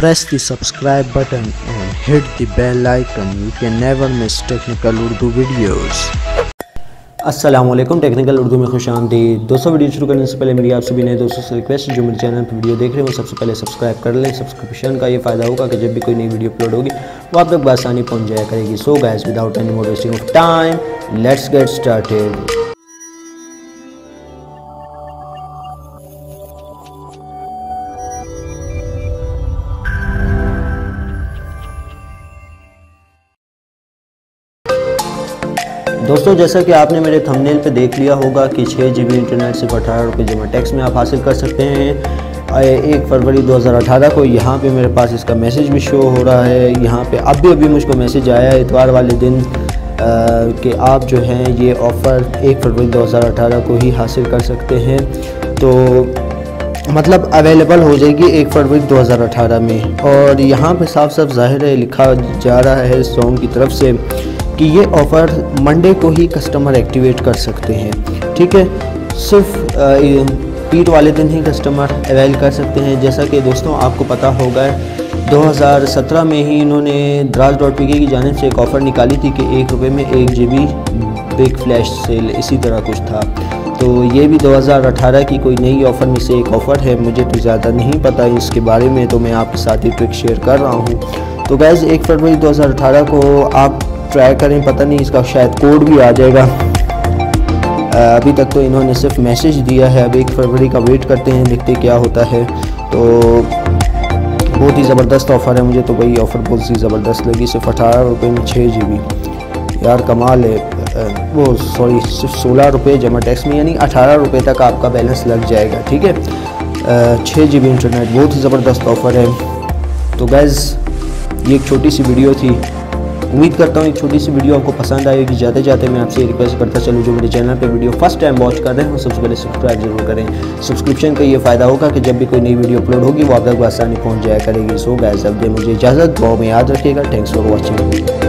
Press the subscribe button and hit the bell icon. You can never miss technical Urdu videos. अस्सलामुअलैकुम, technical Urdu में खुश आमदीद। दोस्तों, video शुरू करने से पहले मेरी आप सभी नए दोस्तों से रिक्वेस्ट, जो मेरे चैनल पर वीडियो देख रहे हो सबसे पहले सब्सक्राइब कर लें। सब्सक्रिप्शन का ये फ़ायदा होगा कि जब भी कोई नई वीडियो अपलोड होगी वो आप तक बआसानी पहुँच जाया करेगी। So guys, without any more wasting of time, let's get started. दोस्तों, जैसा कि आपने मेरे थंबनेल पे देख लिया होगा कि 6 GB इंटरनेट सिर्फ 18 रुपये जमा टैक्स में आप हासिल कर सकते हैं। 1 फरवरी 2018 को यहाँ पे मेरे पास इसका मैसेज भी शो हो रहा है। यहाँ पे अभी मुझको मैसेज आया है इतवार वाले दिन कि आप जो हैं ये ऑफ़र 1 फरवरी 2018 को ही हासिल कर सकते हैं। तो मतलब अवेलेबल हो जाएगी 1 फरवरी 2018 में। और यहाँ पे साफ साफ ज़ाहिर है लिखा जा रहा है सॉन्ग की तरफ से कि ये ऑफ़र मंडे को ही कस्टमर एक्टिवेट कर सकते हैं। ठीक है, सिर्फ पीट वाले दिन ही कस्टमर अवेल कर सकते हैं। जैसा कि दोस्तों आपको पता होगा 2017 में ही इन्होंने Draz.pk की जानिब से एक ऑफ़र निकाली थी कि 1 रुपये में 1 GB बिग फ्लैश सेल, इसी तरह कुछ था। तो ये भी 2018 की कोई नई ऑफ़र में से एक ऑफ़र है। मुझे तो ज़्यादा नहीं पता इसके बारे में, तो मैं आपके साथ ही ट्रिक शेयर कर रहा हूँ। तो गाइज़ 1 फरवरी 2018 को आप ट्राई करें, पता नहीं इसका शायद कोड भी आ जाएगा। अभी तक तो इन्होंने सिर्फ मैसेज दिया है। अब 1 फरवरी का वेट करते हैं, देखते क्या होता है। तो बहुत ही ज़बरदस्त ऑफ़र है, मुझे तो वही ऑफ़र बहुत सी ज़बरदस्त लगी। सिर्फ 18 रुपये में 6 GB, यार कमाल है। वो सॉरी, सिर्फ 16 रुपये जमा टैक्स में, यानी 18 रुपये तक आपका बैलेंस लग जाएगा। ठीक है, 6 GB इंटरनेट, बहुत ही ज़बरदस्त ऑफ़र है। तो गाइज़ ये एक छोटी सी वीडियो थी। उम्मीद करता हूँ एक छोटी सी वीडियो आपको पसंद आएगी। जाते जाते मैं आपसे रिक्वेस्ट करता चलूँ, जो मेरे चैनल पे वीडियो फर्स्ट टाइम वॉच कर रहे हैं सबसे पहले सब्सक्राइब जरूर करें। सब्सक्रिप्शन का ये फ़ायदा होगा कि जब भी कोई नई वीडियो अपलोड होगी वो आप तक आसानी पहुँच जाया करेगी। सो गाइस, अब मुझे इजाज़त, दुआ में याद रखिएगा। Thanks for watching.